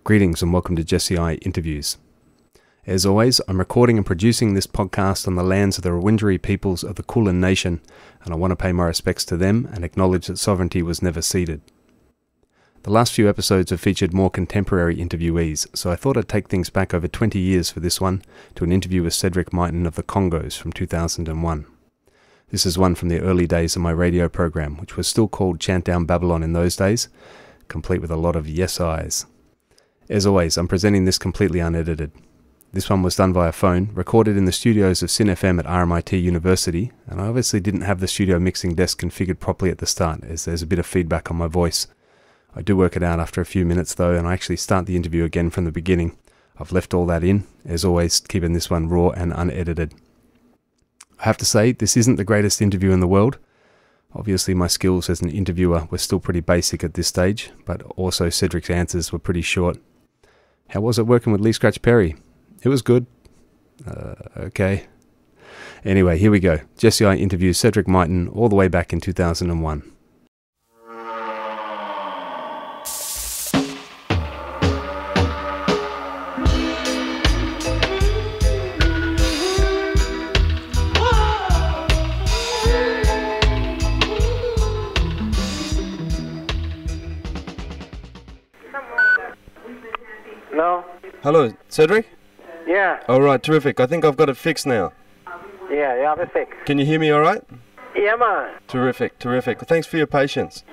Greetings and welcome to Jesse I Interviews. As always, I'm recording and producing this podcast on the lands of the Rawindjeri peoples of the Kulin Nation, and I want to pay my respects to them and acknowledge that sovereignty was never ceded. The last few episodes have featured more contemporary interviewees, so I thought I'd take things back over 20 years for this one to an interview with Cedric Myton of the Congos from 2001. This is one from the early days of my radio program, which was still called Chant Down Babylon in those days, complete with a lot of yes-eyes. As always, I'm presenting this completely unedited. This one was done via phone, recorded in the studios of Sin FM at RMIT University, and I obviously didn't have the studio mixing desk configured properly at the start, as there's a bit of feedback on my voice. I do work it out after a few minutes though, and I actually start the interview again from the beginning. I've left all that in, as always, keeping this one raw and unedited. I have to say, this isn't the greatest interview in the world. Obviously my skills as an interviewer were still pretty basic at this stage, but also Cedric's answers were pretty short. How was it working with Lee Scratch Perry? It was good. Okay. Anyway, here we go. Jesse I interviews Cedric Myton all the way back in 2001. No? Hello, Cedric? Yeah. All right, terrific. I think I've got it fixed now. Yeah, you have it fixed. Can you hear me all right? Yeah, man. Terrific, terrific. Thanks for your patience.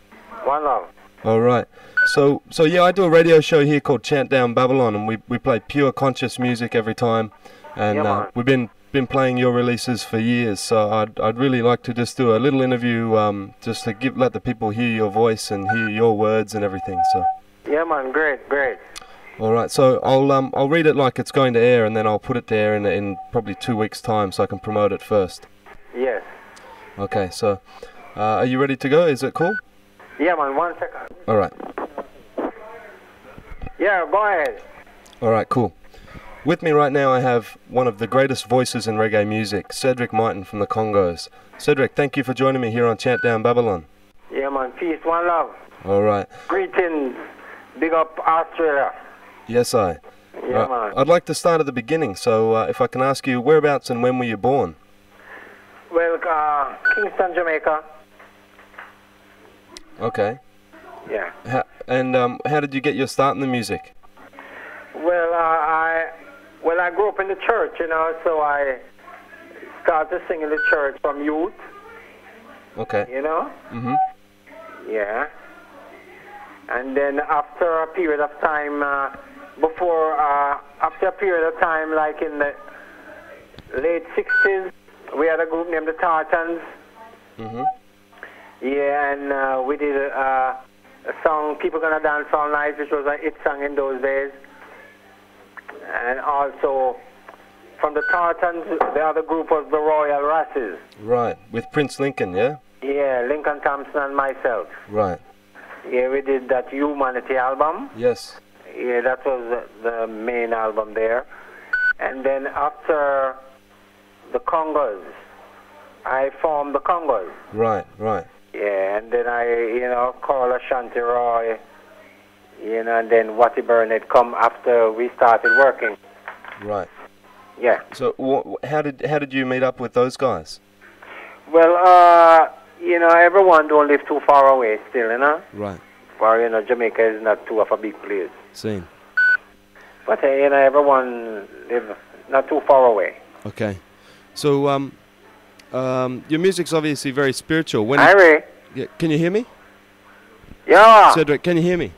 One love. All right. So yeah, I do a radio show here called Chant Down Babylon, and we play pure conscious music every time. And we've been playing your releases for years, so I'd really like to just do a little interview, just to let the people hear your voice and hear your words and everything. So. Yeah, man. Great. All right, so I'll read it like it's going to air, and then I'll put it there in probably 2 weeks' time, so I can promote it first. Yes. Okay, so are you ready to go? Is it cool? Yeah, man. 1 second. All right. Yeah, go ahead. All right, cool. With me right now I have one of the greatest voices in reggae music, Cedric Myton from the Congos. Cedric, thank you for joining me here on Chant Down Babylon. Yeah, man. Peace. One love. All right. Greetings. Big up Australia. Yes, I. Yeah, man. I'd like to start at the beginning, so if I can ask you, whereabouts and when were you born? Well, Kingston, Jamaica. Okay. Yeah. How did you get your start in the music? Well, I grew up in the church, so I started singing in the church from youth. Okay. Mm-hmm. Yeah. And then after a period of time, like in the late 60s, we had a group named the Tartans. Mm-hmm. Yeah, and we did a song, People Gonna Dance All Night, which was a hit song in those days. And also, from the Tartans, the other group was the Royal Rasses. Right, with Prince Lincoln, yeah? Yeah, Lincoln Thompson and myself. Right. Yeah, we did that Humanity album. Yes. Yeah, that was the main album there. And then after the Congos, I formed the Congos. Right. Yeah, and then I, call Ashanti Roy, and then Watty Burnett come after we started working. Right. Yeah. So how did you meet up with those guys? Well, everyone don't live too far away still, Right. For, Jamaica is not too of a big place. Seen. But, everyone live not too far away. Okay. So, your music's obviously very spiritual. Harry? Yeah, can you hear me? Yeah. Cedric, can you hear me?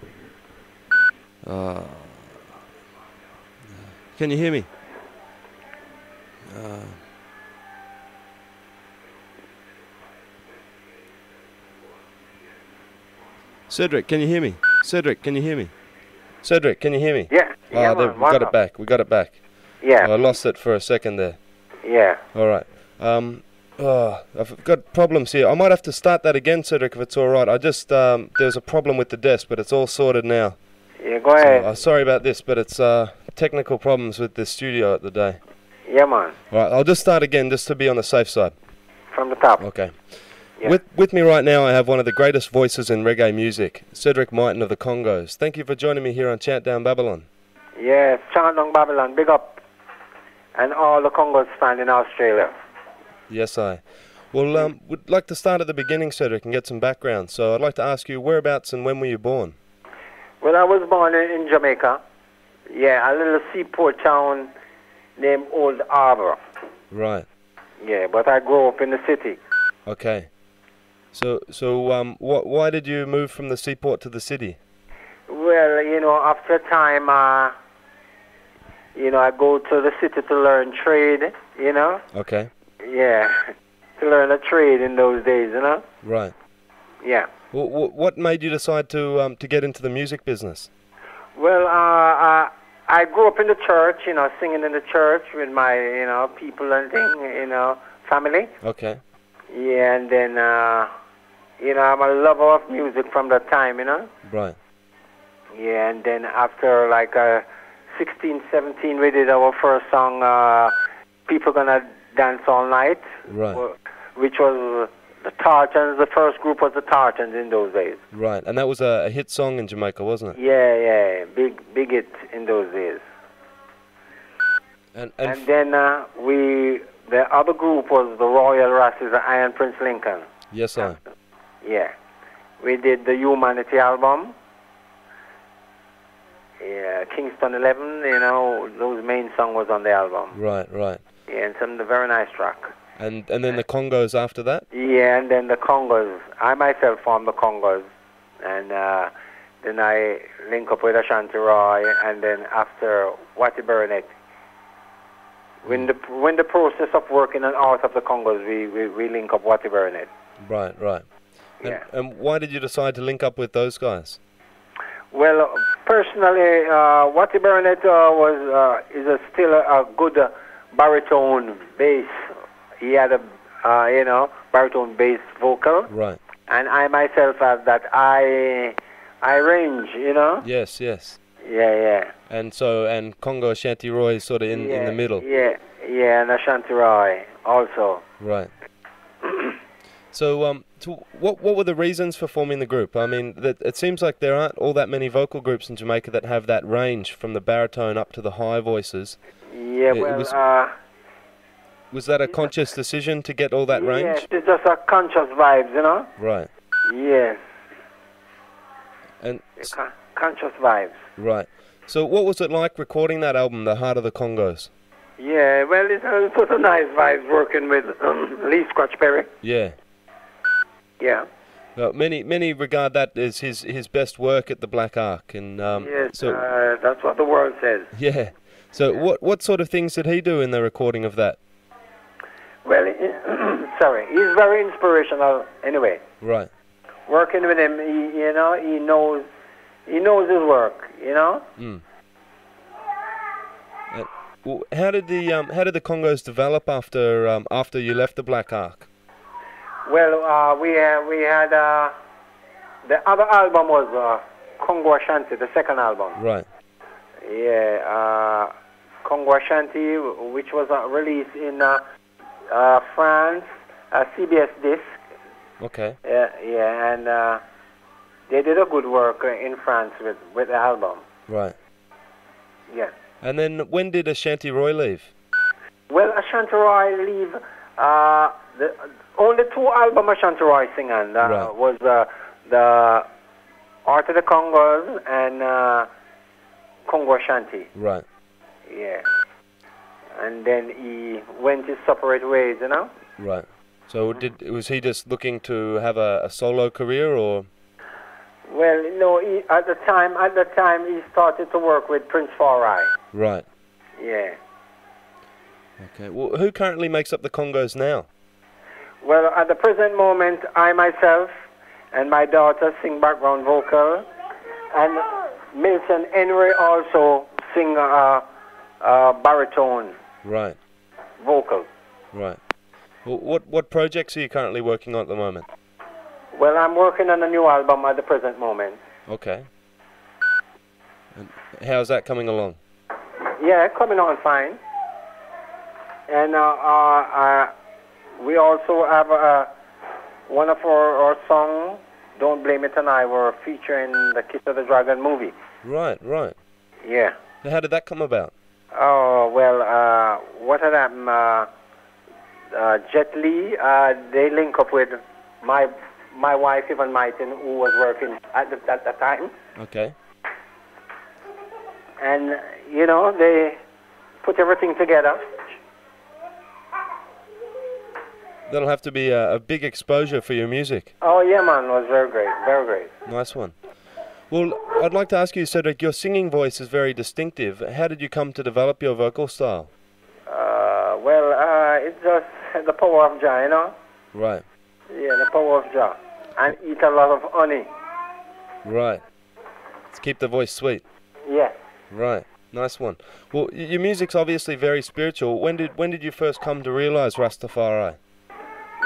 Can you hear me? Cedric, can you hear me? Cedric, can you hear me? Cedric, can you hear me? Yeah. Yeah, there, we got it back. We got it back. Yeah. I lost it for a second there. Yeah. All right. I've got problems here. I might have to start that again, Cedric, if it's all right. I just there's a problem with the desk, but it's all sorted now. Yeah, go ahead. So, sorry about this, but it's technical problems with the studio at the day. Yeah, man. All right, I'll just start again just to be on the safe side. From the top. Okay. Yeah. With me right now, I have one of the greatest voices in reggae music, Cedric Myton of the Congos. Thank you for joining me here on Chant Down Babylon. Yes, Chant Down Babylon, big up. And all the Congos fans in Australia. Yes, I. Well, would like to start at the beginning, Cedric, and get some background. So I'd like to ask you, whereabouts and when were you born? Well, I was born in Jamaica. Yeah, a little seaport town named Old Harbour. Right. Yeah, but I grew up in the city. Okay. So, why did you move from the seaport to the city? Well, after time, I go to the city to learn trade, Okay. Yeah, to learn a trade in those days, Right. Yeah. Well, what made you decide to get into the music business? Well, I grew up in the church, singing in the church with my, people and thing, family. Okay. Yeah, and then, I'm a lover of music from that time, Right. Yeah, and then after 16, 17, we did our first song, People Gonna Dance All Night. Right. Which was the Tartans. The first group was the Tartans in those days. Right, and that was a hit song in Jamaica, wasn't it? Yeah, big hit in those days. And then the other group was the Royal Rasses, the Iron Prince Lincoln. Yes, sir. Yeah. We did the Humanity album. Yeah, Kingston 11, those main song was on the album. Right. Yeah, and some very nice track. And then the Congos after that? Yeah, and then the Congos. I myself formed the Congos. And then I link up with Ashanti Roy, and then after Watty Burnett. When the process of working on Out of the Congos, we link up Watty Burnett. Right. Yeah. And why did you decide to link up with those guys? Well, personally, Watty Burnett is still a good baritone bass. He had a baritone bass vocal. Right. And I myself have that high range, Yes. Yeah. And Congo Ashanti Roy is sort of in the middle. Yeah, and Ashanti Roy also. Right. So what were the reasons for forming the group? I mean, it seems like there aren't all that many vocal groups in Jamaica that have that range from the baritone up to the high voices. Yeah, Was that a conscious decision to get all that range? Yes, it's just a conscious vibes, Right. Yes. And conscious vibes. right. So what was it like recording that album, The Heart of the Congos? Yeah, well, it was a nice vibes working with Lee Scratch Perry. Yeah. Yeah. Many regard that as his best work at the Black Ark, and yes, that's what the world says. Yeah. So what sort of things did he do in the recording of that? Well, he's very inspirational. Anyway. Right. Working with him, he knows his work. Mm. How did the Congos develop after you left the Black Ark? Well, we had the other album was Congo Ashanti, the second album. Right. Yeah, Congo Ashanti, which was released in France, CBS disc. Okay. Yeah, and they did a good work in France with the album. Right. Yeah. And then when did Ashanti Roy leave? Well, Ashanti Roy leave. The only two albums Ashanti Roy sing on was the Art of the Congos and Congo Ashanti. Right. Yeah. And then he went his separate ways, Right. So was he just looking to have a solo career, or? Well, no. At the time, he started to work with Prince Foray. Right. Yeah. Okay. Well, who currently makes up the Congos now? Well, at the present moment, I myself and my daughter sing background vocal, and Milton Henry also sing baritone. Right. Vocal. Right. Well, what projects are you currently working on at the moment? Well, I'm working on a new album at the present moment. Okay. And how's that coming along? Yeah, coming on fine. And we also have one of our songs, Don't Blame It on I, were featuring the Kiss of the Dragon movie. Right. Yeah. So how did that come about? Oh, well, what had happened, Jet Li, they link up with my wife, Cedric Myton, who was working at the time. Okay. And, you know, they put everything together. That'll have to be a big exposure for your music. Oh, yeah, man, it was very great, very great. Nice one. Well, I'd like to ask you, Cedric, your singing voice is very distinctive. How did you come to develop your vocal style? It's just the power of Jah, you know? Right. Yeah, the power of Jah. And eat a lot of honey. Right. To keep the voice sweet. Yeah. Right. Nice one. Well, your music's obviously very spiritual. When did you first come to realize Rastafari?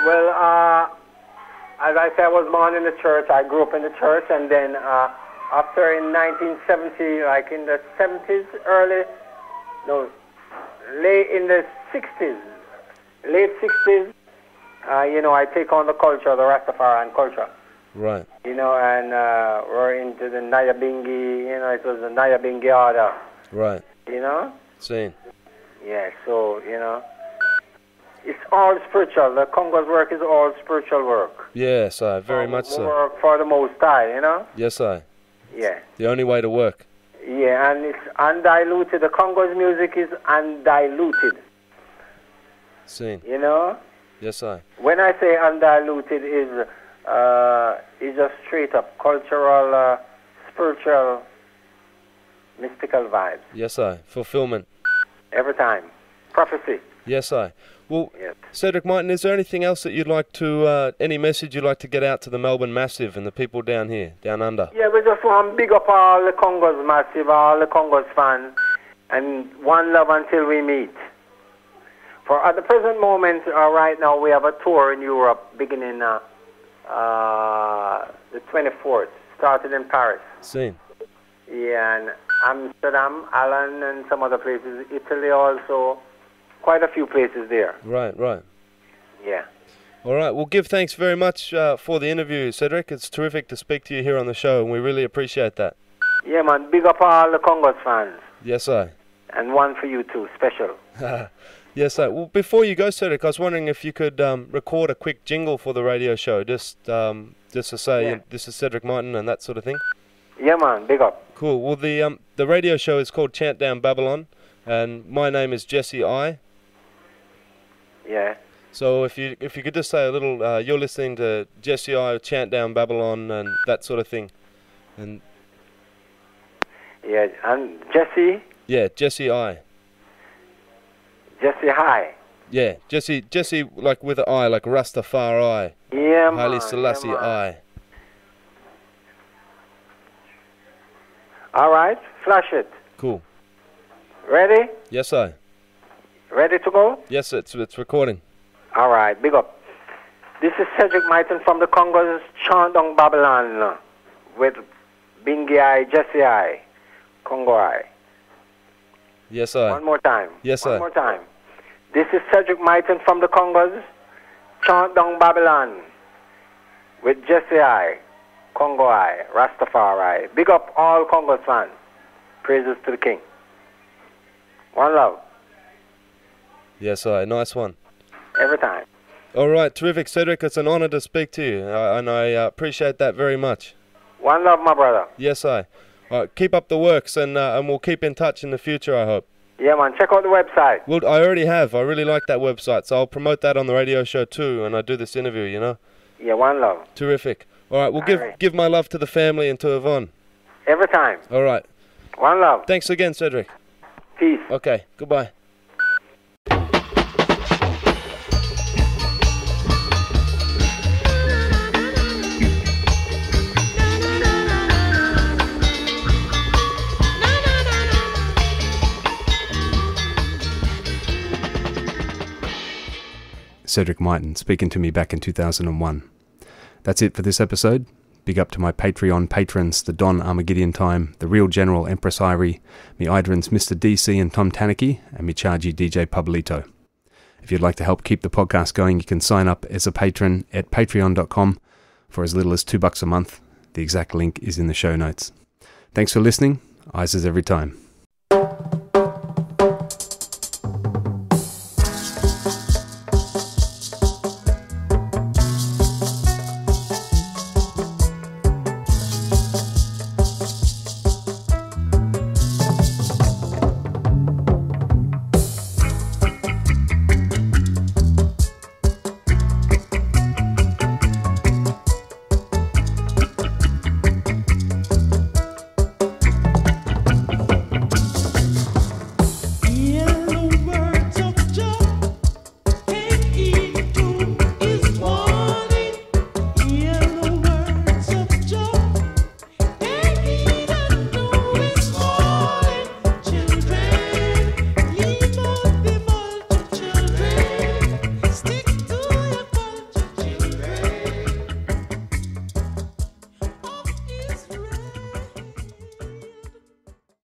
Well, as I said, I was born in the church. I grew up in the church, and then after in 1970, like in the 70s, late in the 60s, late 60s, you know, I take on the culture, the Rastafarian culture. Right. You know, and we're into the Nyabingi, you know, it was the Nyabingi order. Right. You know? Seen. Yeah, so, you know, it's all spiritual. The Congos work is all spiritual work. Yes, I very much so. Work for the Most High, you know? Yes, I. Yeah. The only way to work. Yeah, and it's undiluted. The Congos music is undiluted. Seen. You know? Yes, I. When I say undiluted, is just straight up cultural, spiritual, mystical vibes. Yes, I. Fulfillment. Every time. Prophecy. Yes, I. Well, yes. Cedric Myton, is there anything else that you'd like to, any message you'd like to get out to the Melbourne Massive and the people down here, down under? Yeah, we just want to big up all the Congos Massive, all the Congos fans, and one love until we meet. For at the present moment, right now, we have a tour in Europe beginning the 24th, started in Paris. Seen. Yeah, and Amsterdam, Alan, and some other places. Italy also. Quite a few places there. Right. Yeah. All right. Well, give thanks very much for the interview, Cedric. It's terrific to speak to you here on the show, and we really appreciate that. Yeah, man. Big up all the Congos fans. Yes, I. And one for you too, special. Yes, I. Well, before you go, Cedric, I was wondering if you could record a quick jingle for the radio show, just to say this is Cedric Myton and that sort of thing. Yeah, man. Big up. Cool. Well, the radio show is called Chant Down Babylon, and my name is Jesse I. Yeah. So if you could just say a little, you're listening to Jesse I, Chant Down Babylon, and that sort of thing, and yeah, and Jesse. Yeah, Jesse I. Jesse High. Yeah, Jesse, like with an I, like Rastafari. Yeah, Haile man. Selassie yeah, man. I. All right, flash it. Cool. Ready? Yes, I. Ready to go? Yes, it's recording. All right, big up. This is Cedric Myton from the Congos, Chant Down Babylon, with Bingi I, Jesse I, Congo I. Yes, I. One more time. Yes, I. One more time. This is Cedric Myton from the Congos, Chant Down Babylon, with Jesse I, Congo I, Rastafari. Big up all Congos fans. Praises to the King. One love. Yes, I. Nice one. Every time. All right, terrific, Cedric. It's an honor to speak to you, and I appreciate that very much. One love, my brother. Yes, I. All right, keep up the works, and we'll keep in touch in the future, I hope. Yeah, man. Check out the website. Well, I already have. I really like that website, so I'll promote that on the radio show too, and I do this interview, you know. Yeah, one love. Terrific. All right, well, give my love to the family and to Yvonne. Every time. All right. One love. Thanks again, Cedric. Peace. Okay, goodbye. Cedric Myton speaking to me back in 2001. That's it for this episode. Big up to my Patreon patrons, the Don Armageddon Time, the Real General Empress Irie, me Idrins Mr. DC and Tom Tanaki, and me Chargy DJ Pablito. If you'd like to help keep the podcast going, you can sign up as a patron at patreon.com for as little as $2 a month. The exact link is in the show notes. Thanks for listening. Eyes every time.